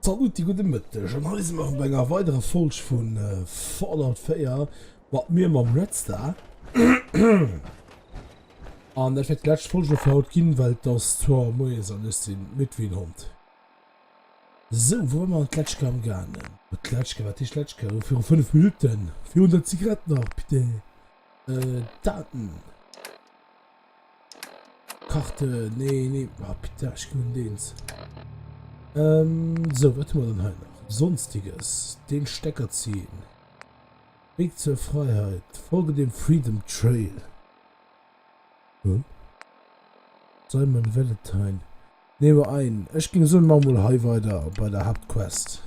Salut, die gute Mitte. Schon heißen wir bei einer weiteren Folge von Fallout 4, was mir mal am letzten. Und das wird die letzte Folge für heute gehen, weil das zwar Mäuse sind, nicht wie ein Hund. So, wo wir mit Klatschke am gehen? Mit Klatschke, was ist Klatschke? Für 5 Minuten. 400 Zigaretten noch, bitte. Daten. Karte, nee, oh, bitte, ich kann den. So, was tun wir denn halt noch? Sonstiges. Den Stecker ziehen. Weg zur Freiheit. Folge dem Freedom Trail. Hm? Simon Valentine. Nehmen wir ein. Ich ging so mal high weiter bei der Hauptquest.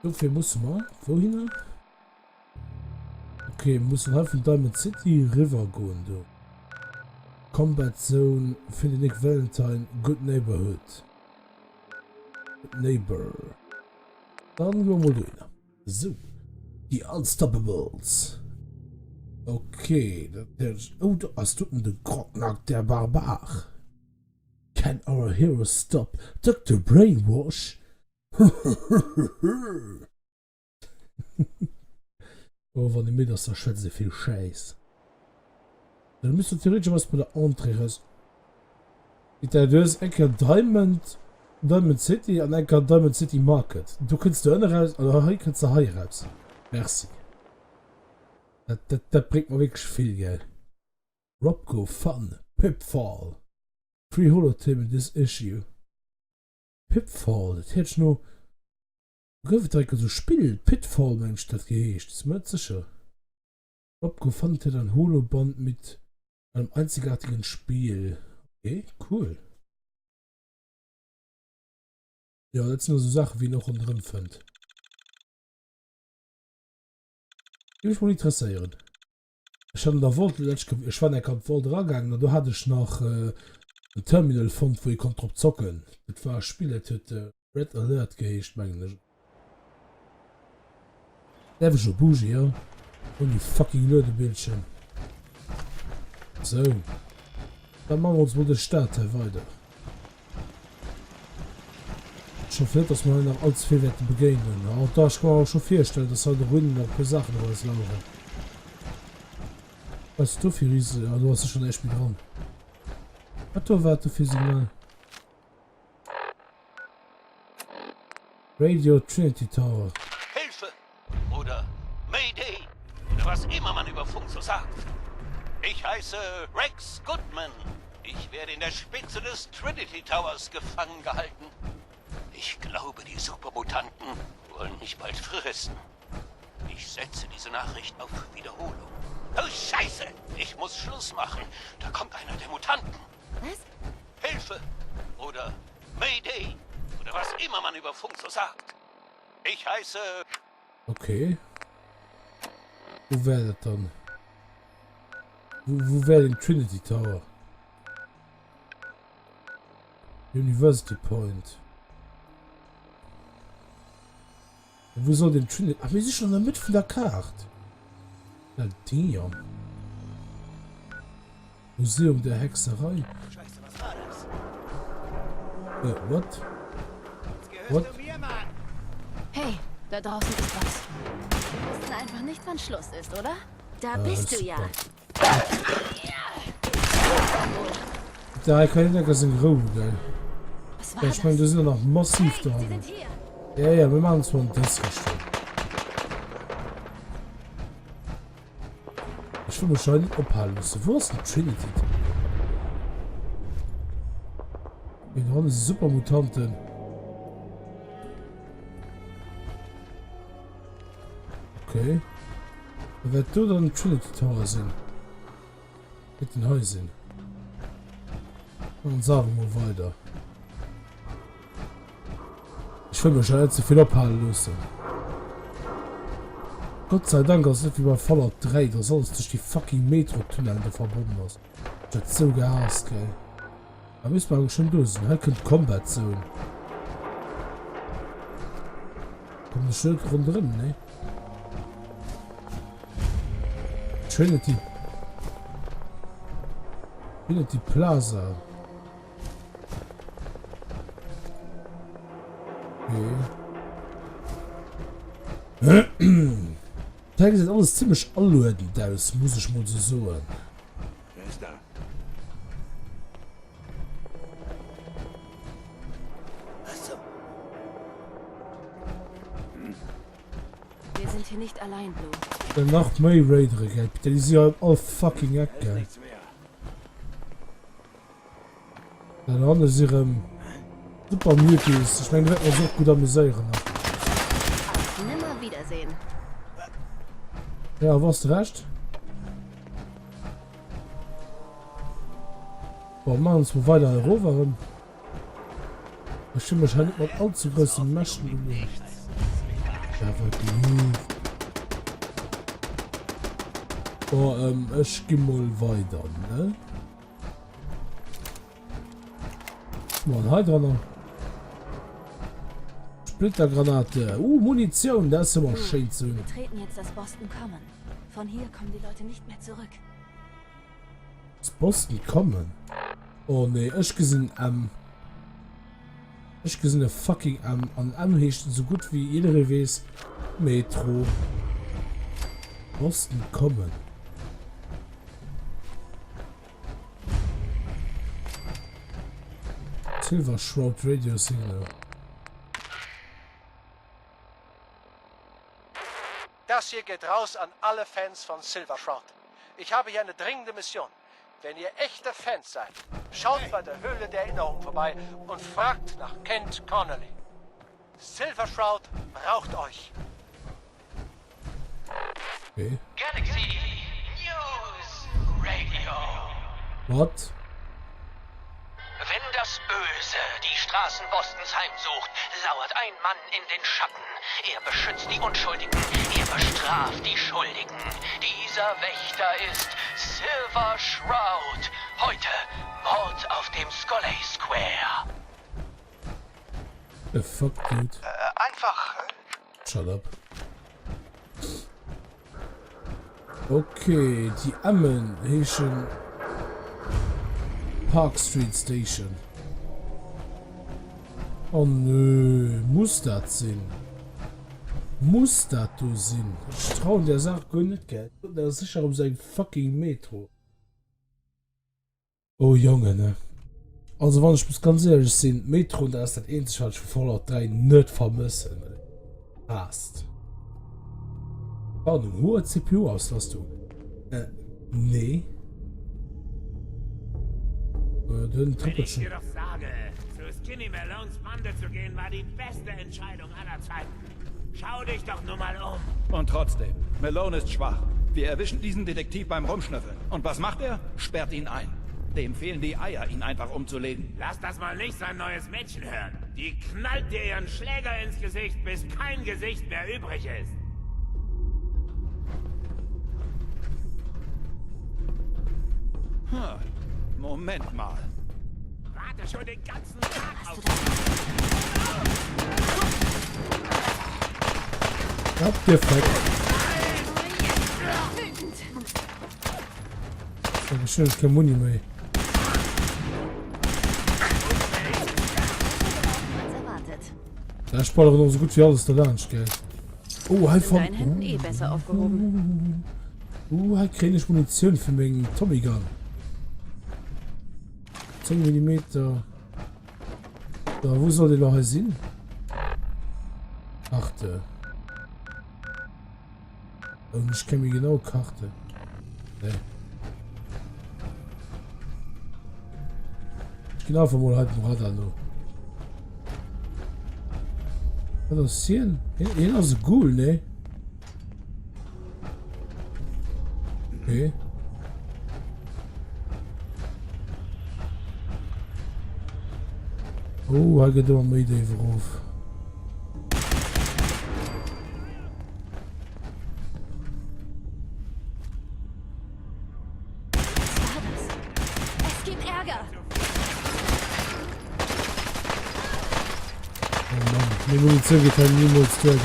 So viel muss man. Wohin? Okay, müssen halt von Diamond City River gehen, du. Combat Zone, finde Nick Valentine, Good Neighborhood. Neighbor. Dann gehen wir mal durch. So. Die Unstoppables. Okay. Oh, da hast du den Krocknack der Barbar. Can our hero stop Dr. Brainwash? Oh, wenn ich mir das schätze, viel Scheiß. Dann müsste theoretisch was bei der Entree raus. Mit der Ecke Diamond City an Ecke Diamond City Market. Du kannst da raus, oder hier kannst du hier raus. Merci. Das bringt mir wirklich viel Geld. Robco Fun. Pitfall. Free Holo-Team in this issue. Pitfall. Das hätte ich noch. Griffdrecker so spielt. Pitfall, Mensch, das geheischt. Das ist mir sicher. Robco Fun hat ein Holoband mit einem einzigartigen Spiel. Okay, cool. Ja, das sind nur so Sachen, wie ich noch drin fand. Die mich mal interessieren. Ich hatte da wollte, ich war nicht voll dran gegangen, und da hatte ich noch ein Terminal von, wo ich konnte drauf zocken. Das war ein Spiel, das hat Red Alert geheischt, meine ich. Der ist schon Bougie, ja. Und die fucking Lödebildchen. So. Dann machen wir uns wohl den Start weiter. Schon fehlt, dass man nach allzu viel Werte begegnen. Auch da kann man auch schon feststellen, dass halt Runden noch paar Sachen alles laufen. Was du für Riese? Ja, du hast es schon echt mit dran. Was du warte für Signal? Radio Trinity Tower. Hilfe! Oder Mayday! Oder was immer man über Funk so sagt. Ich heiße Rex Goodman. Ich werde in der Spitze des Trinity Towers gefangen gehalten. Ich glaube, die Supermutanten wollen mich bald fressen. Ich setze diese Nachricht auf Wiederholung. Oh, Scheiße! Ich muss Schluss machen. Da kommt einer der Mutanten. Was? Hilfe! Oder Mayday! Oder was immer man über Funk so sagt. Ich heiße... Okay. Wo wäre das dann? Wo wäre den Trinity Tower? University Point. Wo soll den Trinity... Ach, wir sind schon in der Mitte von der Karte. Ja, Dion. Museum der Hexerei. Scheiße, was war das? What? What? Zu mir, Mann. Hey, da draußen ist was. Wir wissen einfach nicht, wann Schluss ist, oder? Da bist du ja. Da kann ich nicht in Ruhe, gell? Was war Ja, ich meine, wir sind ja noch massiv da. Sie sind hier. Ja, wir machen es von das Richtung. Ich will wahrscheinlich abhalten müssen. Wo ist die Trinity? Wir haben eine Supermutanten. Okay. Wer wird du dann Trinity Tower sind? Mit den Häusern. Dann sagen wir mal weiter. Ich will mich jetzt zu viel abhalten müssen. Gott sei Dank, das ist nicht wie bei Fallout 3, das alles durch die fucking Metro-Tunnel da verbunden ist. Das hat so gehasst, gell. Da müssen wir schon durch sein. Hier kommt Combat Zone. Kommt ein Schild rundherum, ne? Trinity Plaza. Okay. Da sieht alles ziemlich alludend aus, muss ich mal so sagen. Wer ist da? Was zum... Wir sind hier nicht allein, Blue. Danach May Raider, gell? Die ist ja all fucking Da Eck, ist gell? nichts mehr. Dann haben sie super Mutis. Ich meine, wir werden uns auch gut amüsieren. Ne? Auf nimmer Wiedersehen. Ja, warst du recht? Boah, machen uns mal weiter erobern. Ich stimme wahrscheinlich mal allzu große Maschen. Ja, wirklich. Boah, ich geh mal weiter, ne? Mal halt dran. Splittergranate. Munition, das ist immer schön zu. Wir treten jetzt das Boston Common. Von hier kommen die Leute nicht mehr zurück. Das Boston kommen. Oh ne, ich gesehen eine fucking an Anhechten so gut wie jeder weiß Metro. Boston kommen. Silver Shroud Radio Signal. Das hier geht raus an alle Fans von Silver Shroud. Ich habe hier eine dringende Mission. Wenn ihr echte Fans seid, schaut bei der Höhle der Erinnerung vorbei und fragt nach Kent Connolly. Silver Shroud braucht euch. Okay. Galaxy News Radio. What? Wenn das Böse die Straßen Bostons heimsucht, lauert ein Mann in den Schatten. Er beschützt die Unschuldigen, er bestraft die Schuldigen. Dieser Wächter ist Silver Shroud. Heute Mord auf dem Scollay Square. The fuck, dude? Einfach. Shut up. Okay, die Ammen heischen Park Street Station. Oh nö, muss das sein? Muss das du sein? Ich trau der Sache gar nicht, gell? Der ist sicher um sein fucking Metro. Oh Junge, ne? Also wenn ich muss ganz ehrlich sein, Metro, da ist das einzige, was ich für Fallout 3 nicht vermissen. Passt. War eine hohe CPU aus, hast du? Nee. Wenn ich dir doch sage, zu Skinny Malones Bande zu gehen, war die beste Entscheidung aller Zeiten. Schau dich doch nur mal um. Und trotzdem, Malone ist schwach. Wir erwischen diesen Detektiv beim Rumschnüffeln. Und was macht er? Sperrt ihn ein. Dem fehlen die Eier, ihn einfach umzulegen. Lass das mal nicht sein neues Mädchen hören. Die knallt dir ihren Schläger ins Gesicht, bis kein Gesicht mehr übrig ist. Moment mal. Warte schon den ganzen Tag auf. Habt ihr Fleck? Das ist schön, kein Muni mehr. Da spart noch so gut wie alles der Lunch, gell? Oh, halt In von. deinen Händen eh besser aufgehoben. Halt keine Munition für meinen Tommy Gun. 10 mm. Da, wo soll die noch sein? Karte. Und ich kenne mir genau Karte. Nee. Ich gehe einfach mal halt ein Radar noch. Was ist das hier? Hier ist cool, ne? Okay. Oh, hij gaat er mee even auf. Was war das? Es gibt Ärger. Oh Mann, die Munition geht halt niemals durch, ja.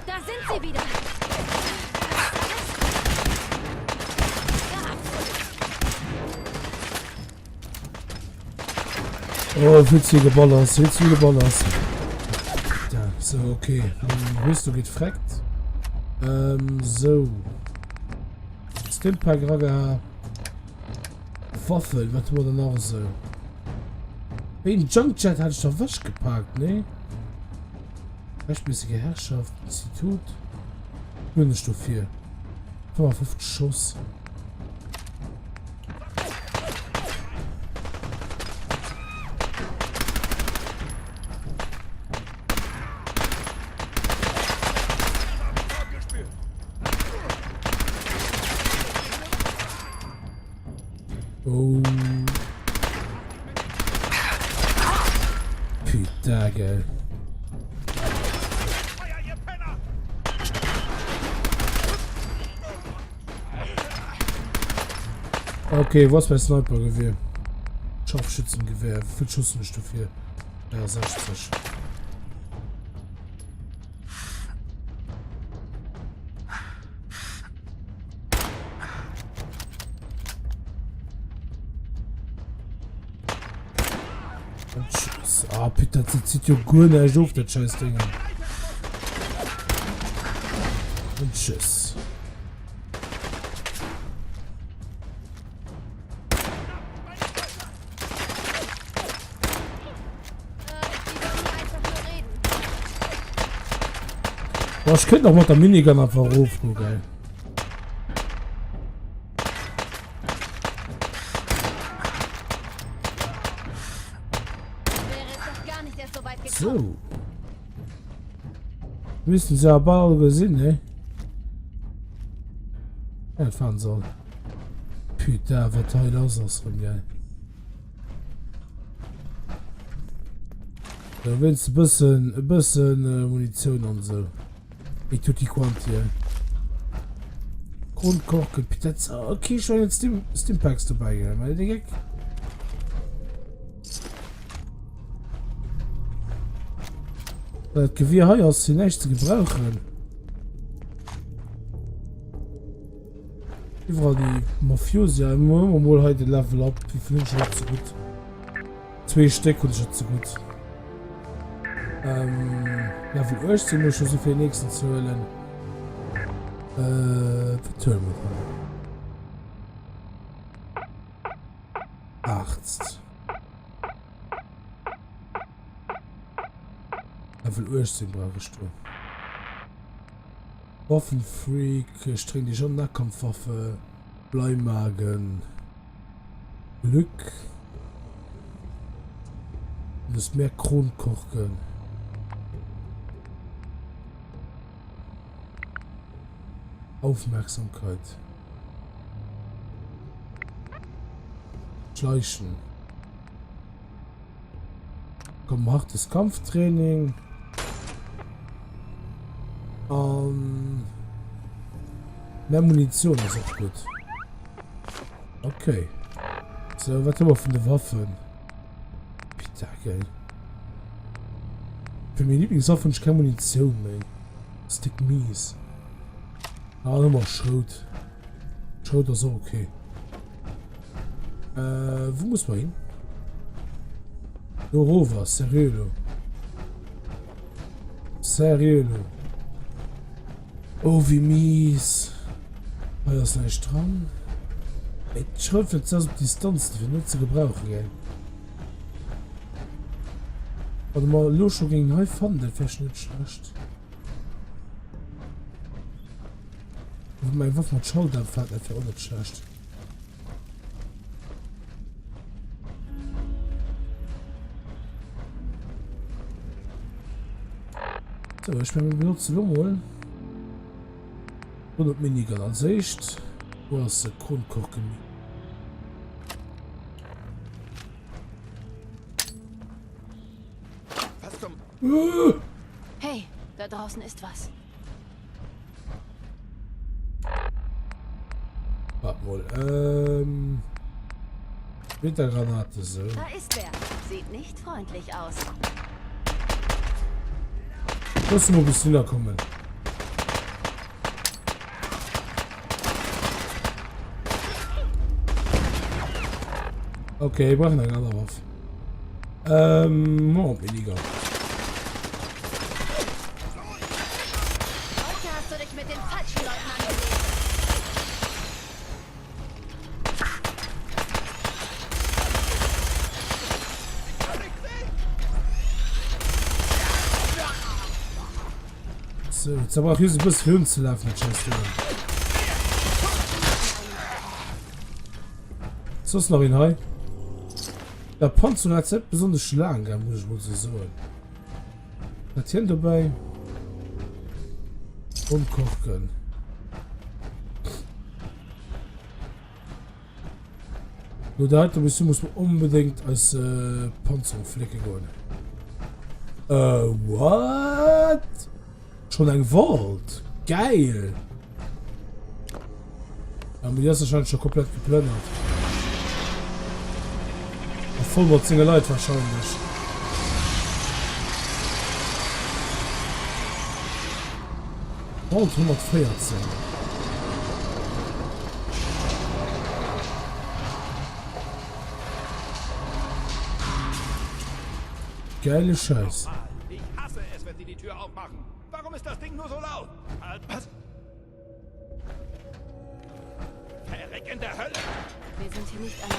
Da sind sie wieder. Oh, witzige Ballers, witzige Ballers. Ja, so. So, okay. Rüstung geht fragt. So. Stimpack gerade. Waffel, was war da noch so? Den Junkjet hatte ich doch wasch geparkt, ne? Rechtmäßige Herrschaft, Institut. Mindeststufe 4. 55 Schuss. Oh. Putain, gell. Okay, was bei Sniper-Gewehr? Scharfschützengewehr. Wie viel Schuss nicht du viel? Ja, 60. Und tschüss. Ah, bitte, das zieht ja gut nicht auf, das scheiß Ding. Und tschüss. Boah, ich könnte doch mal der Minigun einfach rufen, geil. So. Müssen sie aber alle gesehen, ne? Ja, fahren soll. Putain, was Teil aus rum, geil. Da willst du ein bisschen Munition und so. Ich tue die Quantie. Grundkochen, Pizza. Okay, schon jetzt Stimpacks dabei, ja, meine Dinge. Das Gewehr hier ist die nächste gebrauchen. Ich war die Mafiosi, ja, mal heute Level up. Wie viel ist schon so gut? 2 Stück und schon so gut. Ja, für euch sind wir schon so viel nächsten zu hören. Vertürmen wir. 8. Ja, für euch sind brauche ich du. Waffenfreak, streng die schon Nahkampfwaffe, Bleimagen, Glück. Und das mehr Kronkochen. Aufmerksamkeit. Schleichen. Komm, hartes Kampftraining. Mehr Munition ist auch gut. Okay. So, was haben wir von den Waffen? Bitte, geil. Für meine Lieblingswaffen ist keine Munition mehr. Stick mies. Ah, nochmal Schrot. Schrot ist auch okay. Wo muss man hin? Norova, Seriolo. Seriolo. Oh, wie mies. War das nicht dran? Ich schreibe jetzt aus Distanz, die wir nicht zu gebrauchen, gell? Warte mal, los schon gegen Haifan, der wäre nicht schlecht. Mein Waffe mit Schulter fährt einfach auch nicht schlecht. So, ich werde mir benutzen holen. 100 Minigun an Sicht. Du hast eine Grundkochchemie. Was zum... Hey, da draußen ist was. Warte mal, mit der Granate so. Da ist wer. Sieht nicht freundlich aus. Musst du mal ein bisschen da kommen. Okay, ich brauche eine andere Waffe. Weniger. So, jetzt aber auch hier so ein bisschen Film zu laufen, so ist noch in Hai. Der Panzer hat nicht besonders lang, muss ich wohl so sagen. Hat hier dabei umkochen. Nur da muss man unbedingt als Panzer flicken gehen. What? Schon ein Wald? Geil! Aber das ist schon komplett geplündert. Voll Single Leute wahrscheinlich. Wald 114. Geile Scheiß. Ich hasse es, wenn sie die Tür aufmachen. Warum ist das Ding nur so laut? Was? Verreck in der Hölle! Wir sind hier nicht allein.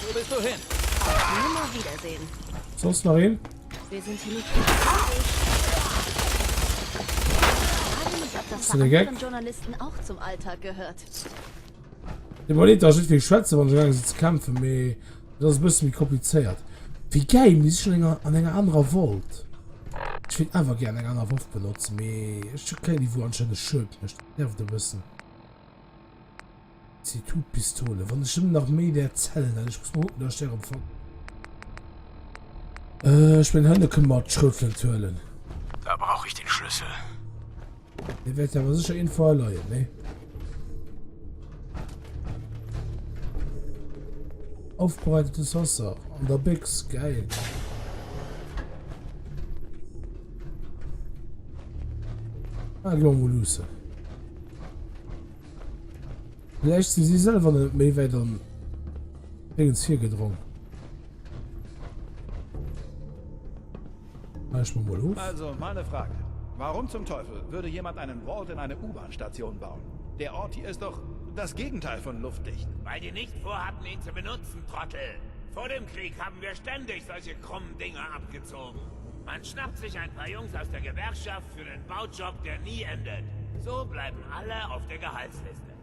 Wo bist du hin? Nimmer wiedersehen. Sonst noch hin? Wir sind hier nicht allein. Frage mich, ob das Ist der bei Gag? anderen Journalisten auch zum Alltag gehört. Ich wollte da nicht viel schwätzen, wenn sie gegangen sind zu kämpfen, aber das ist ein bisschen kompliziert. Wie geil, wir sind schon an einer anderen Welt. Ich würde einfach gerne eine andere Waffe benutzen, aber ich habe kein Niveau anscheinend Schild nicht. Nervt ein bisschen. Die Pistole. Wenn ich schon nach mehr der Zellen, dann ich muss mal gucken, dass ich der empfange. Ich bin Hände kümmert, Schrotflintölen. Da brauche ich den Schlüssel. Der wird ja aber sicher Info allein, ne? Aufbereitetes Wasser. Und der Bix, geil. Ah, gehen wir mal los. Vielleicht sind sie selber nicht mehr weiter ins hier gedrungen. Ich mal auf. Also, meine Frage. Warum zum Teufel würde jemand einen Vault in eine U-Bahn-Station bauen? Der Ort hier ist doch das Gegenteil von luftdicht. Weil die nicht vorhatten, ihn zu benutzen, Trottel. Vor dem Krieg haben wir ständig solche krummen Dinger abgezogen. Man schnappt sich ein paar Jungs aus der Gewerkschaft für den Baujob, der nie endet. So bleiben alle auf der Gehaltsliste.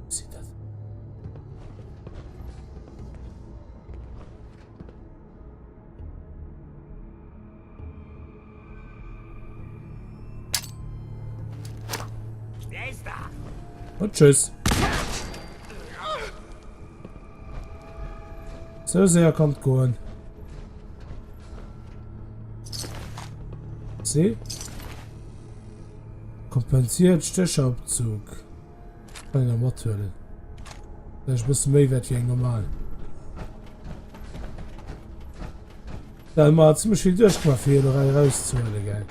Sieht das? Wer ist da? Und tschüss. So sehr kommt gehen. See? Kompensiert Stöchabzug. Bei der Motthöhle. Das ist ein bisschen mehr wert wie ein normal. Da haben wir ziemlich viel durchgemacht für jede Reihe rauszuholen, geil.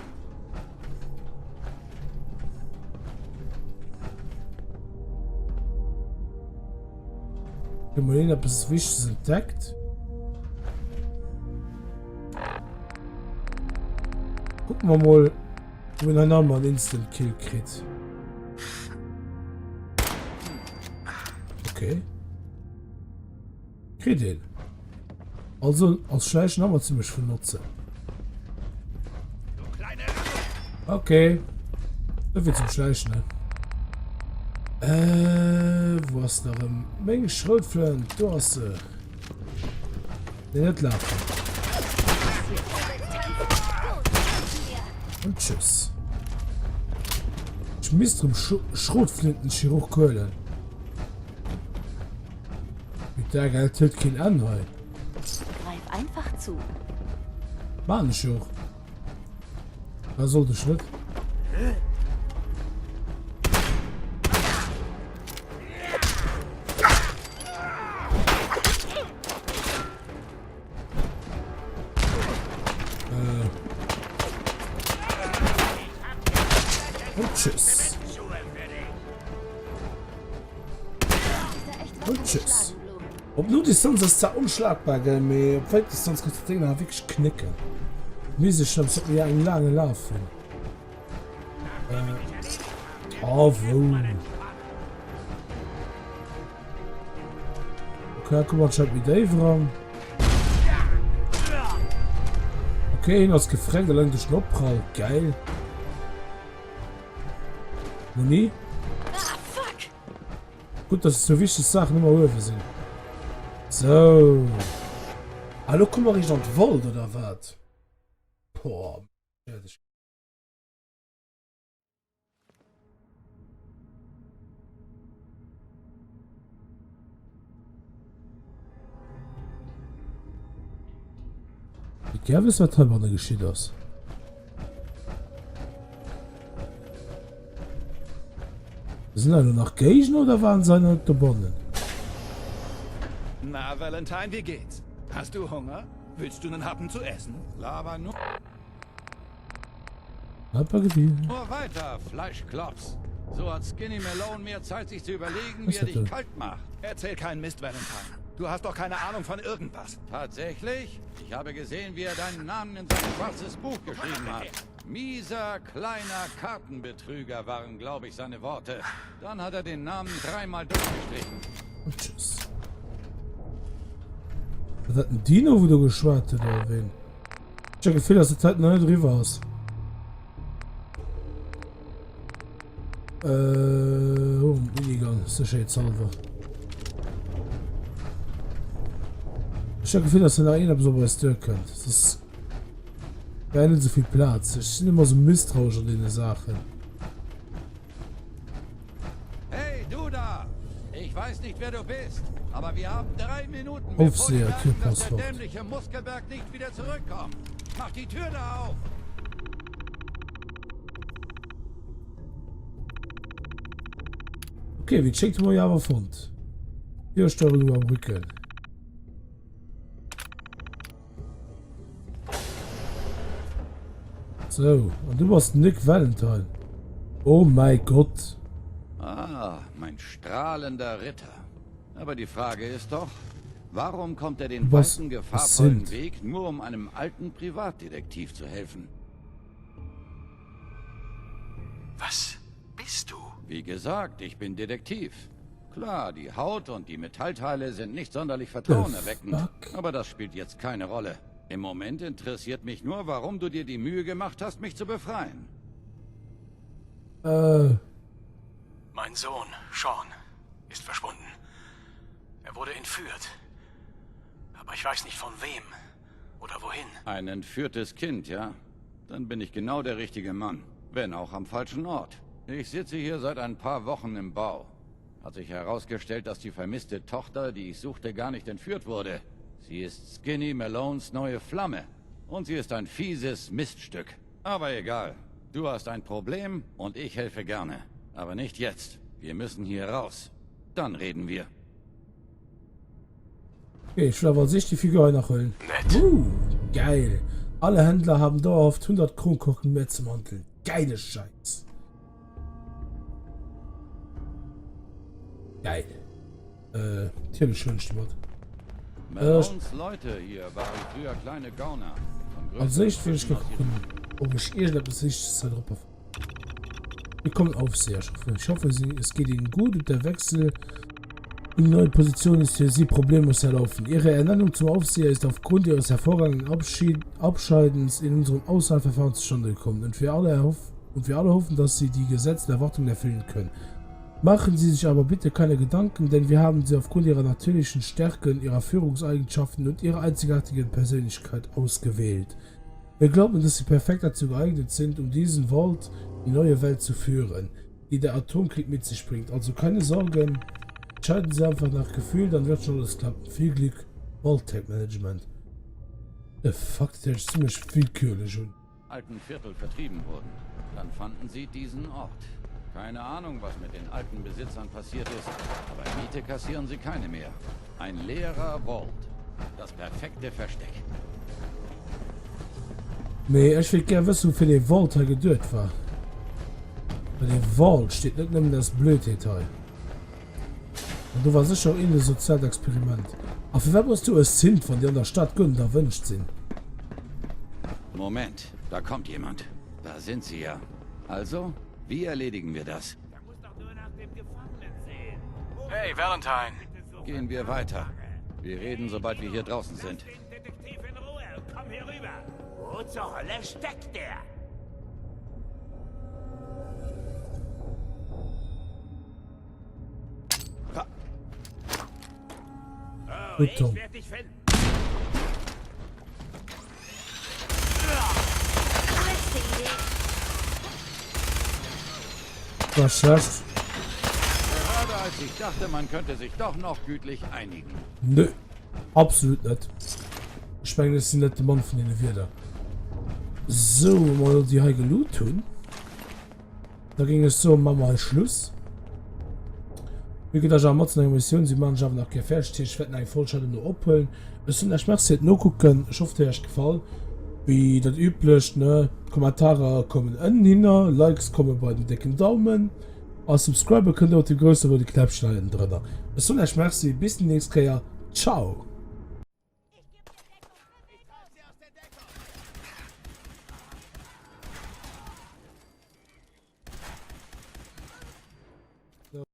Ich will mal ob es Wichtiges entdeckt. Gucken wir mal, wenn er nochmal einen Instant Kill kriegt. Okay. Kriegt den. Also, als Schleichen haben wir ziemlich viel Nutzen. Okay. So viel zum Schleichen, ne? Wo hast du noch eine Menge Schrotflint? Du hast sie. Nicht laufen. Und tschüss. Ich misst drum Schrotflinten hier hochkeulen. Mit der Geld hält kein Anhalt. Greif einfach zu. Mann, ich auch. Was soll das nicht? Und tschüss. Und tschüss. Ob nur Distanz ist da unschlagbar, gell? Mir auf Distanz kannst du den Ding wirklich knicken. Mäßig schon, so ja einen langen Laufen. Oh, wo? Okay, guck mal, schau mit Dave ran. Okay, ihn als Gefränke lang durch Schnopprall. Geil. Moni? Ah, fuck! Gut, dass so wichtige Sachen immer höher sind. So. Hallo, guck mal, ich noch Wald oder was? Boah. Fertig. Ich glaube, es wird halber eine Geschichte aus. Sind alle noch Geigen oder waren seine Bonnen? Na, Valentine, wie geht's? Hast du Hunger? Willst du einen Happen zu essen? Laber nur Gefühl. weiter, Fleischklops. So hat Skinny Malone mehr Zeit, sich zu überlegen, wie Was er hat dich er? kalt macht. Erzähl keinen Mist, Valentine. Du hast doch keine Ahnung von irgendwas. Tatsächlich? Ich habe gesehen, wie er deinen Namen in sein schwarzes Buch geschrieben hat. Mieser, kleiner Kartenbetrüger waren, glaube ich, seine Worte. Dann hat er den Namen 3-mal durchgestrichen. Und tschüss. Was hat ein Dino, wo du geschwartet oder wen? Ich hab Gefühl, dass der Zeit noch nicht drüber ist. Oh, Minigun, ist der Shade Salver. Ich hab Gefühl, dass ihr da einen so was tun könnt. Das ist gar nicht so viel Platz. Ich bin immer so misstrauisch an den Sachen. Hey, du da! Ich weiß nicht, wer du bist, aber wir haben 3 Minuten, Aufseher, bevor die merken, dass der Türpasswort. dämliche Muskelberg nicht wieder zurückkommt. Mach die Tür da auf! Okay, wie checkt man ja aber Fund? Hier Steuerung am Rücken. So, und du warst Nick Valentine. Oh mein Gott. Ah, mein strahlender Ritter. Aber die Frage ist doch, warum kommt er den Was- weiten, was gefahrvollen sind? Weg, nur um einem alten Privatdetektiv zu helfen? Was bist du? Wie gesagt, ich bin Detektiv. Klar, die Haut und die Metallteile sind nicht sonderlich vertrauenerweckend, fuck? aber das spielt jetzt keine Rolle. Im Moment interessiert mich nur, warum du dir die Mühe gemacht hast, mich zu befreien. Mein Sohn, Sean, ist verschwunden. Er wurde entführt. Aber ich weiß nicht von wem oder wohin. Ein entführtes Kind, ja? Dann bin ich genau der richtige Mann. Wenn auch am falschen Ort. Ich sitze hier seit ein paar Wochen im Bau. Hat sich herausgestellt, dass die vermisste Tochter, die ich suchte, gar nicht entführt wurde. Sie ist Skinny Malones neue Flamme. Und sie ist ein fieses Miststück. Aber egal. Du hast ein Problem und ich helfe gerne. Aber nicht jetzt. Wir müssen hier raus. Dann reden wir. Okay, ich will aber sich die Figur nachholen. Nett. Geil. Alle Händler haben dauerhaft 100 Kronkorken mehr zum Handeln. Geile Scheiß. Geil. Natürlich schön Stimmert. Malones Leute hier waren früher kleine Gauner. Von Also ich will größeren ich gucken, ob ich irgendetwas Sichtes da drauf habe. Wir kommen Aufseher. Ich hoffe, es geht Ihnen gut und der Wechsel in die neue Position ist für Sie problemlos erlaufen. Ihre Ernennung zum Aufseher ist aufgrund Ihres hervorragenden Abscheidens in unserem Auswahlverfahren zustande gekommen und wir alle hoffen, dass Sie die gesetzten Erwartungen erfüllen können. Machen Sie sich aber bitte keine Gedanken, denn wir haben Sie aufgrund Ihrer natürlichen Stärken, Ihrer Führungseigenschaften und Ihrer einzigartigen Persönlichkeit ausgewählt. Wir glauben, dass Sie perfekt dazu geeignet sind, um diesen Vault in die neue Welt zu führen, die der Atomkrieg mit sich bringt. Also keine Sorgen, entscheiden Sie einfach nach Gefühl, dann wird schon alles klappen. Viel Glück, Vault Tech Management. Der Fakt, der ist ziemlich willkürlich und alten Viertel vertrieben wurden. Dann fanden sie diesen Ort. Keine Ahnung, was mit den alten Besitzern passiert ist, aber Miete kassieren sie keine mehr. Ein leerer Vault. Das perfekte Versteck. nee, ich will gerne wissen, wofür der Vault da gedört war. Bei dem Vault steht nicht nur das Blöddetail. Und du warst sicher auch in das Sozialexperiment. Aber für wer musst du es sind, von dir in der Stadt Günther erwünscht sind? Moment, da kommt jemand. Da sind sie ja. Also, wie erledigen wir das? Da muss doch nur nach dem Gefangenen sehen. Hey, Valentine. Gehen wir weiter. Wir reden, sobald wir hier draußen sind. Den Detektiv in Ruhe und komm hier rüber. Wo zur Hölle steckt der? Oh, Gut, ich Tom. werde dich finden. Letzte Idee. Was sagst Gerade als ich dachte, man könnte sich doch noch gütlich einigen. Nö, absolut nicht. Ich meine, das sind nicht die Mann von denen wieder. So, mal die Heige Loot tun. Da ging es so, machen wir mal Schluss. Wie gesagt, am Motzen der Mission, sie machen schon nach gefälscht. Ich werde eine Vollschaltung nur abholen. Es sind jetzt nur gucken. Ich hoffe, dir hat gefallen. Wie das üblich, ne? Kommentare kommen innen hin, Likes kommen bei den dicken Daumen. Als Subscriber könnt ihr auch die größte, wo die Knappschneiden drin. Es sind echt merci. Bis zum nächsten Mal. Ciao.